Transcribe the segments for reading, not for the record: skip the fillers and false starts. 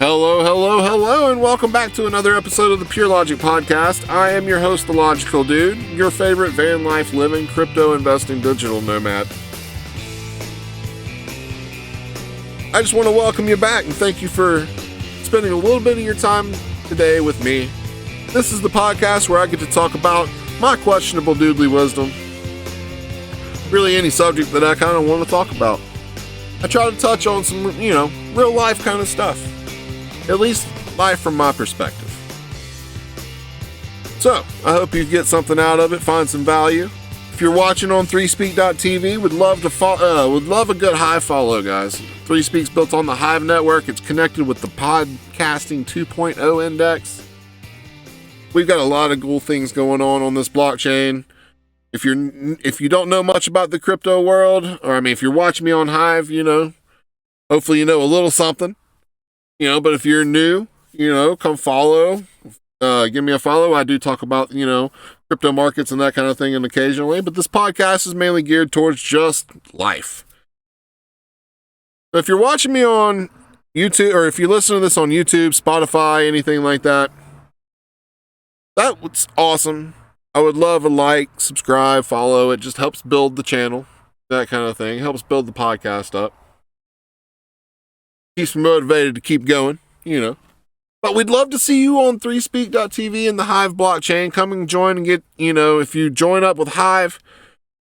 Hello, hello, hello, and welcome back to another episode of the Pure Logic Podcast. I am your host, The Logical Dude, your favorite van life living, crypto investing digital nomad. I just want to welcome you back and thank you for spending a little bit of your time today with me. This is the podcast where I get to talk about my questionable doodly wisdom. Really any subject that I kind of want to talk about. I try to touch on some, real life kind of stuff. At least life from my perspective. So, I hope you get something out of it, find some value. If you're watching on 3speak.tv, would love a good Hive follow, guys. 3Speak's built on the Hive network. It's connected with the Podcasting 2.0 index. We've got a lot of cool things going on this blockchain. If you don't know much about the crypto world, if you're watching me on Hive, hopefully you know a little something. But if you're new, come follow, give me a follow. I do talk about, crypto markets and that kind of thing occasionally, but this podcast is mainly geared towards just life. So if you're watching me on YouTube, or if you listen to this on YouTube, Spotify, anything like that, that's awesome. I would love a like, subscribe, follow. It just helps build the channel, that kind of thing. It helps build the podcast up. Keeps me motivated to keep going, But we'd love to see you on 3speak.tv and the Hive blockchain. Come and join and get, if you join up with Hive,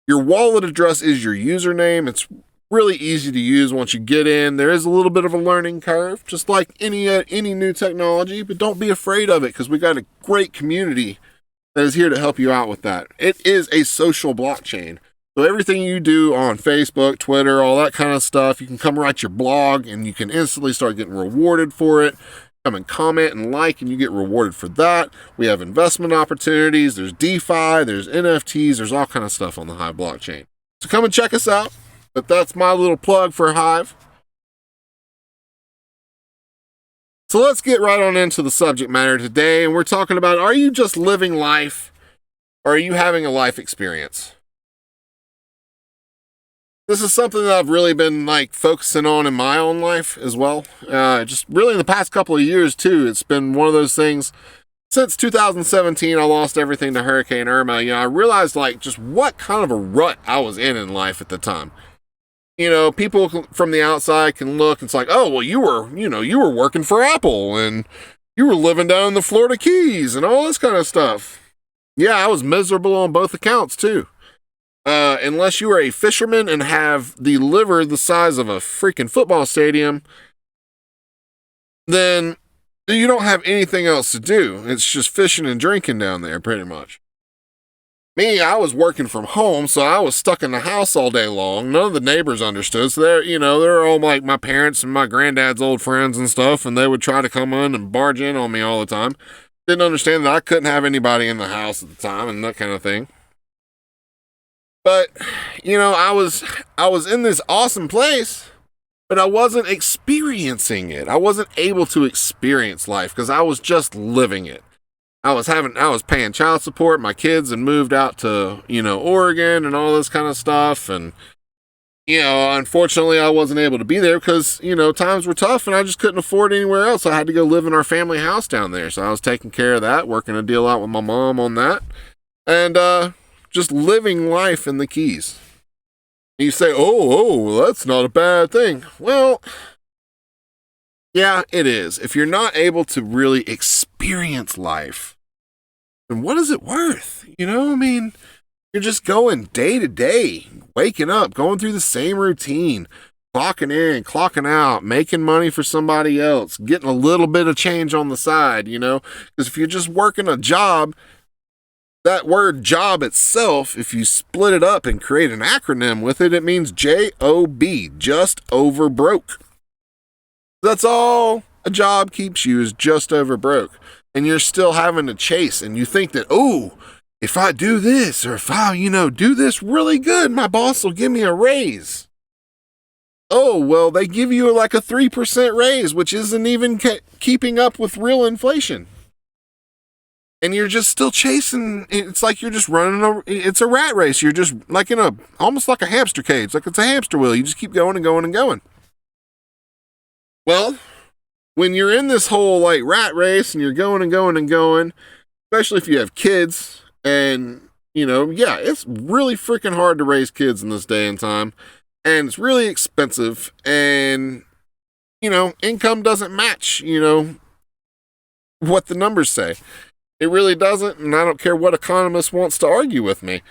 your wallet address is your username. It's really easy to use once you get in. There is a little bit of a learning curve, just like any new technology, but don't be afraid of it because we got a great community that is here to help you out with that. It is a social blockchain. So everything you do on Facebook, Twitter, all that kind of stuff, you can come write your blog and you can instantly start getting rewarded for it. Come and comment and like and you get rewarded for that. We have investment opportunities. There's DeFi, there's NFTs, there's all kind of stuff on the Hive blockchain. So come and check us out. But that's my little plug for Hive. So let's get right on into the subject matter today. And we're talking about, are you just living life or are you having a life experience? This is something that I've really been focusing on in my own life as well. Just really in the past couple of years too. It's been one of those things. Since 2017, I lost everything to Hurricane Irma. I realized just what kind of a rut I was in life at the time. People from the outside can look. It's like, oh, well, you were working for Apple and you were living down in the Florida Keys and all this kind of stuff. Yeah, I was miserable on both accounts too. Unless you are a fisherman and have the liver the size of a freaking football stadium, then you don't have anything else to do. It's just fishing and drinking down there, pretty much. Me, I was working from home, so I was stuck in the house all day long. None of the neighbors understood. So they're all like my parents and my granddad's old friends and stuff, and they would try to come in and barge in on me all the time. Didn't understand that I couldn't have anybody in the house at the time and that kind of thing. But, I was in this awesome place, but I wasn't experiencing it. I wasn't able to experience life because I was just living it. I was paying child support. My kids had moved out to, Oregon and all this kind of stuff. And, unfortunately I wasn't able to be there because, times were tough and I just couldn't afford anywhere else. I had to go live in our family house down there. So I was taking care of that, working a deal out with my mom on that. And, just living life in the Keys. You say, oh, that's not a bad thing. Well, yeah, it is. If you're not able to really experience life, then what is it worth? You're just going day to day, waking up, going through the same routine, clocking in, clocking out, making money for somebody else, getting a little bit of change on the side, because if you're just working a job, that word job itself, if you split it up and create an acronym with it, it means J-O-B, just over broke. That's all a job keeps you is just over broke. And you're still having to chase and you think that, oh, if I do this or if I, do this really good, my boss will give me a raise. Oh, well, they give you a 3% raise, which isn't even keeping up with real inflation. And you're just still chasing. It's like you're just running it's a rat race. You're just almost like a hamster cage. Like it's a hamster wheel. You just keep going and going and going. Well, when you're in this whole like rat race and you're going and going and going, especially if you have kids, and yeah, it's really freaking hard to raise kids in this day and time, and it's really expensive, and income doesn't match what the numbers say. It really doesn't, and I don't care what economist wants to argue with me,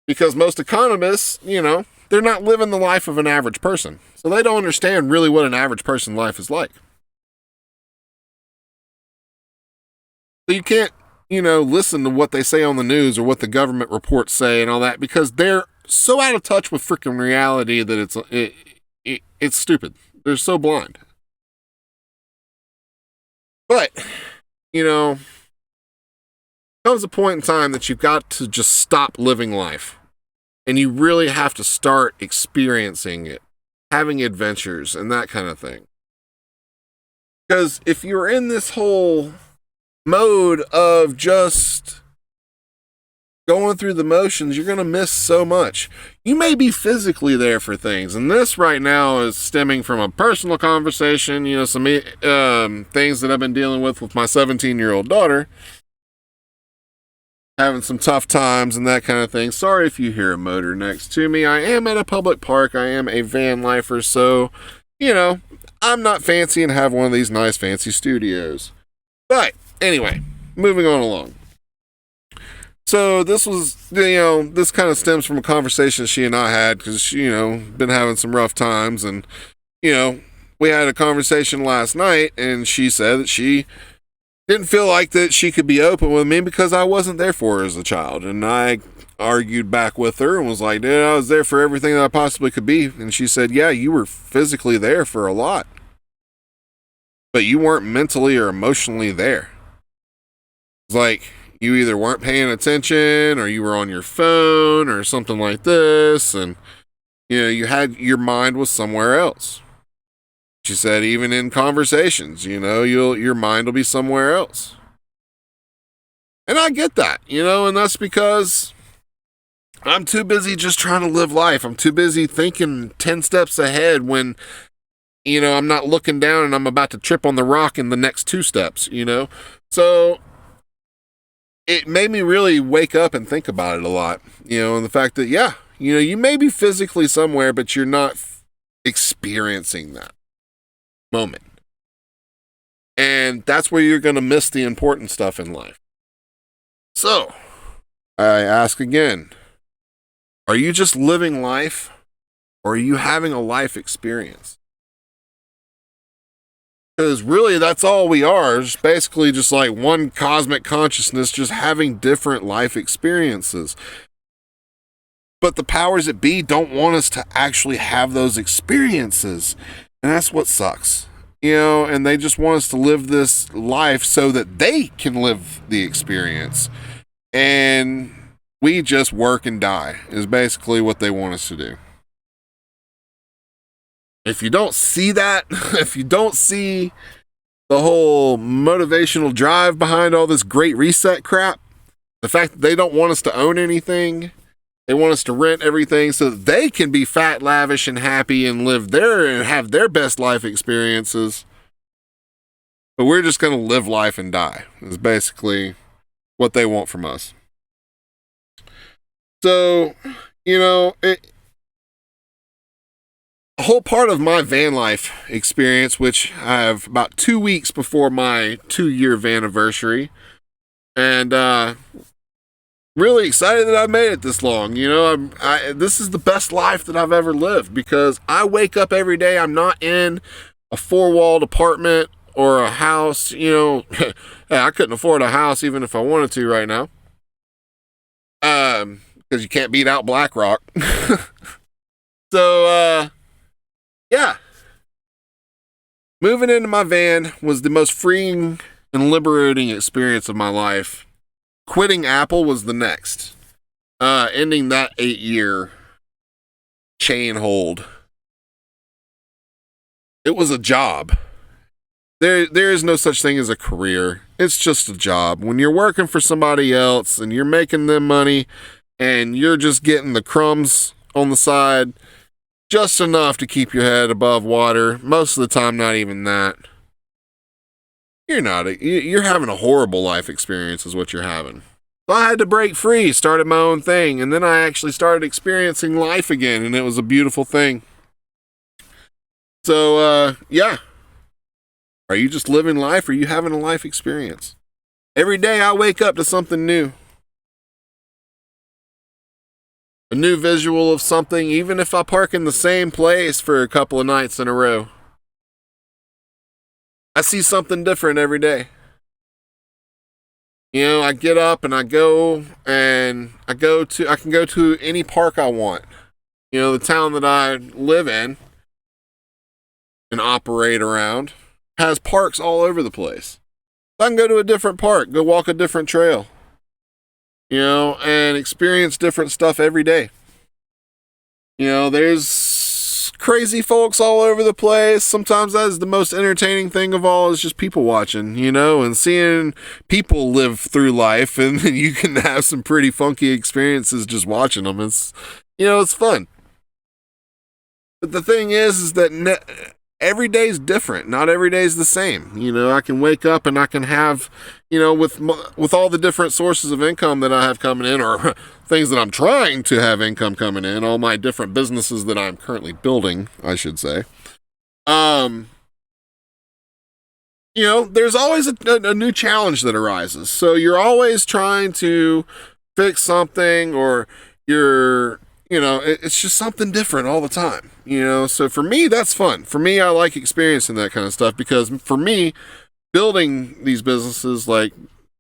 because most economists, they're not living the life of an average person, so they don't understand really what an average person's life is like. So you can't, listen to what they say on the news or what the government reports say and all that, because they're so out of touch with freaking reality that it's stupid. They're so blind. But, comes a point in time that you've got to just stop living life. And you really have to start experiencing it, having adventures and that kind of thing. Because if you're in this whole mode of just going through the motions, you're going to miss so much. You may be physically there for things, and this right now is stemming from a personal conversation, some things that I've been dealing with my 17-year-old daughter, having some tough times and that kind of thing. Sorry if you hear a motor next to me. I am at a public park. I am a van lifer, so I'm not fancy and have one of these nice fancy studios. But anyway, moving on along. So this was, this kind of stems from a conversation she and I had, because, been having some rough times, and, we had a conversation last night, and she said that she didn't feel like that she could be open with me because I wasn't there for her as a child. And I argued back with her and was like, dude, I was there for everything that I possibly could be. And she said, yeah, you were physically there for a lot, but you weren't mentally or emotionally there. It's like, you either weren't paying attention or you were on your phone or something like this. And, your mind was somewhere else. She said, even in conversations, your mind will be somewhere else. And I get that, and that's because I'm too busy just trying to live life. I'm too busy thinking 10 steps ahead when, I'm not looking down and I'm about to trip on the rock in the next 2 steps, So it made me really wake up and think about it a lot, and the fact that, yeah, you may be physically somewhere, but you're not experiencing that moment. And that's where you're going to miss the important stuff in life. So, I ask again, are you just living life, or are you having a life experience? Because really, that's all we are. It's basically just like one cosmic consciousness just having different life experiences. But the powers that be don't want us to actually have those experiences. And that's what sucks. And they just want us to live this life so that they can live the experience. And we just work and die is basically what they want us to do. If you don't see that, if you don't see the whole motivational drive behind all this great reset crap, the fact that they don't want us to own anything, they want us to rent everything so that they can be fat, lavish, and happy and live and have their best life experiences. But we're just going to live life and die is basically what they want from us. So, a whole part of my van life experience, which I have about 2 weeks before my 2-year vanniversary, and really excited that I made it this long. This is the best life that I've ever lived, because I wake up every day. I'm not in a 4-walled apartment or a house. Hey, I couldn't afford a house even if I wanted to right now, because you can't beat out BlackRock. So yeah, moving into my van was the most freeing and liberating experience of my life. Quitting Apple was the next. Ending that 8-year chain hold. It was a job. There is no such thing as a career. It's just a job. When you're working for somebody else and you're making them money and you're just getting the crumbs on the side, just enough to keep your head above water. Most of the time, not even that. You're having a horrible life experience is what you're having. So I had to break free, started my own thing, and then I actually started experiencing life again, and it was a beautiful thing. So, yeah. Are you just living life, or are you having a life experience? Every day I wake up to something new. A new visual of something, even if I park in the same place for a couple of nights in a row. I see something different every day. I get up and I can go to any park I want. The town that I live in and operate around has parks all over the place. I can go to a different park, go walk a different trail, and experience different stuff every day. There's crazy folks all over the place. Sometimes that is the most entertaining thing of all, is just people watching, and seeing people live through life, and you can have some pretty funky experiences just watching them. It's fun. But the thing is that every day's different. Not every day's the same. I can wake up and I can have, with all the different sources of income that I have coming in, or things that I'm trying to have income coming in, all my different businesses that I'm currently building, I should say. There's always a new challenge that arises. So you're always trying to fix something, or it's just something different all the time, so for me, that's fun. For me, I like experiencing that kind of stuff, because for me, building these businesses, like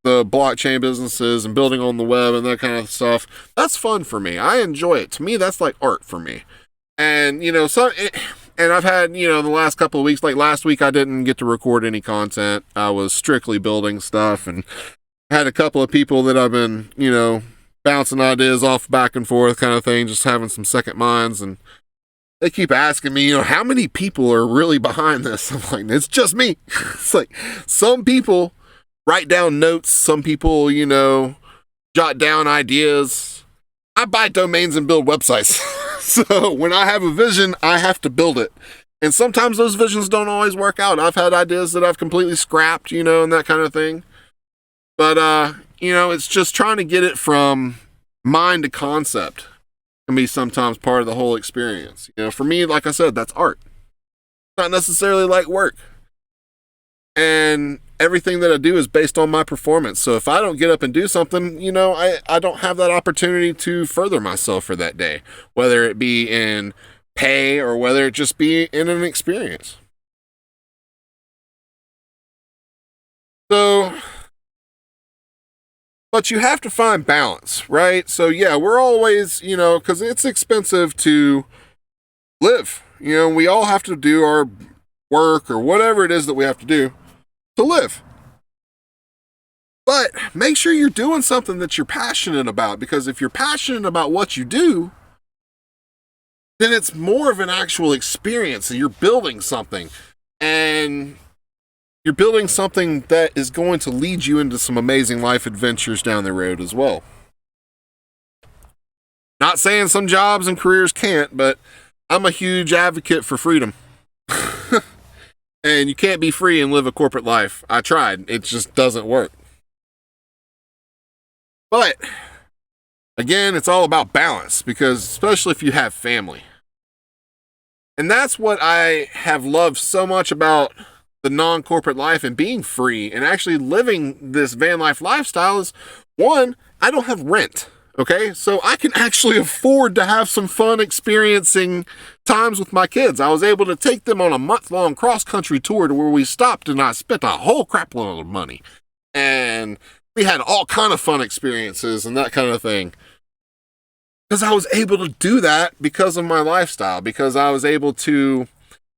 the blockchain businesses and building on the web and that kind of stuff, that's fun for me. I enjoy it. To me, that's like art for me. And, and I've had, the last couple of weeks, like last week, I didn't get to record any content. I was strictly building stuff, and had a couple of people that I've been, bouncing ideas off back and forth kind of thing, just having some second minds. And they keep asking me, how many people are really behind this? I'm like, it's just me. It's like, some people write down notes. Some people, jot down ideas. I buy domains and build websites. So when I have a vision, I have to build it. And sometimes those visions don't always work out. I've had ideas that I've completely scrapped, and that kind of thing. But, it's just trying to get it from mind to concept can be sometimes part of the whole experience. For me, like I said, that's art. Not necessarily like work. And everything that I do is based on my performance. So if I don't get up and do something, I don't have that opportunity to further myself for that day, whether it be in pay or whether it just be in an experience. So, but you have to find balance, right? So yeah, we're always, because it's expensive to live. We all have to do our work or whatever it is that we have to do to live. But make sure you're doing something that you're passionate about, because if you're passionate about what you do, then it's more of an actual experience, and you're building something. And you're building something that is going to lead you into some amazing life adventures down the road as well. Not saying some jobs and careers can't, but I'm a huge advocate for freedom. And you can't be free and live a corporate life. I tried. It just doesn't work. But, again, it's all about balance, because especially if you have family. And that's what I have loved so much about the non-corporate life and being free and actually living this van life lifestyle is, one, I don't have rent. Okay, so I can actually afford to have some fun experiencing times with my kids. I was able to take them on a month-long cross-country tour to where we stopped, and I spent a whole crap load of money. And we had all kind of fun experiences and that kind of thing. Because I was able to do that because of my lifestyle, because I was able to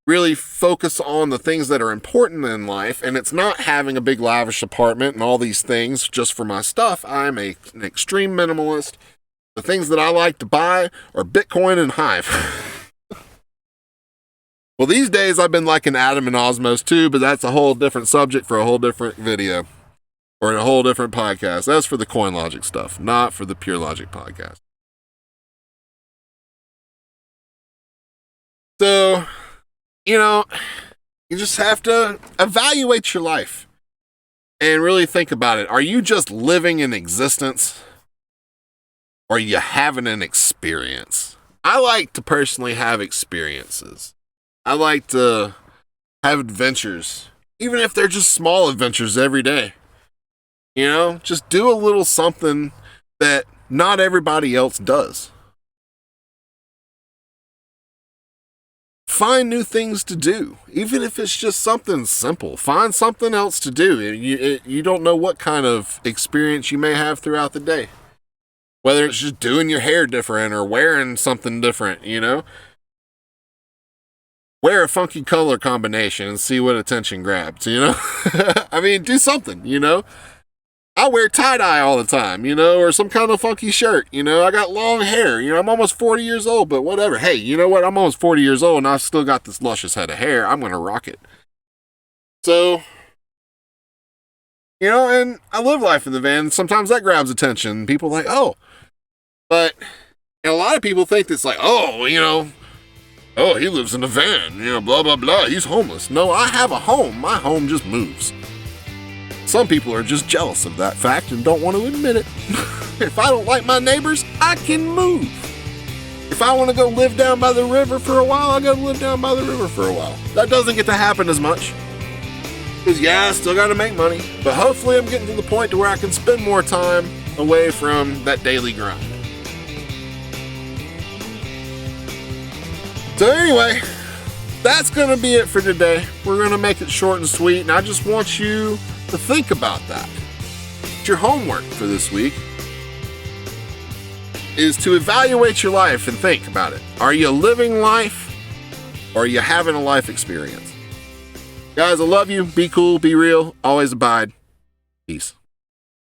really focus on the things that are important in life, and it's not having a big lavish apartment and all these things just for my stuff. I'm an extreme minimalist. The things that I like to buy are Bitcoin and Hive. Well, these days I've been liking Atom and Osmos too, but that's a whole different subject for a whole different video or a whole different podcast. That's for the Coin Logic stuff, not for the Pure Logic podcast. So, you know, you just have to evaluate your life and really think about it. Are you just living in existence? Or are you having an experience? I like to personally have experiences. I like to have adventures, even if they're just small adventures every day. You know, just do a little something that not everybody else does. Find new things to do, even if it's just something simple. Find something else to do. You don't know what kind of experience you may have throughout the day. Whether it's just doing your hair different or wearing something different, you know? Wear a funky color combination and see what attention grabs, you know? I mean, do something, you know? I wear tie-dye all the time, you know, or some kind of funky shirt, you know? I got long hair, you know? I'm almost 40 years old, but whatever. Hey, you know what? I'm almost 40 years old and I've still got this luscious head of hair. I'm going to rock it. So, you know, and I live life in the van. Sometimes that grabs attention. People are like, oh. But and a lot of people think it's like, oh, you know, oh, he lives in a van, you know, blah, blah, blah. He's homeless. No, I have a home. My home just moves. Some people are just jealous of that fact and don't want to admit it. If I don't like my neighbors, I can move. If I want to go live down by the river for a while, I'll go live down by the river for a while. That doesn't get to happen as much. Because, yeah, I still got to make money. But hopefully I'm getting to the point to where I can spend more time away from that daily grind. So anyway, that's going to be it for today. We're going to make it short and sweet, and I just want you to think about that. It's your homework for this week is to evaluate your life and think about it. Are you living life, or are you having a life experience? Guys, I love you. Be cool, be real, always abide. Peace.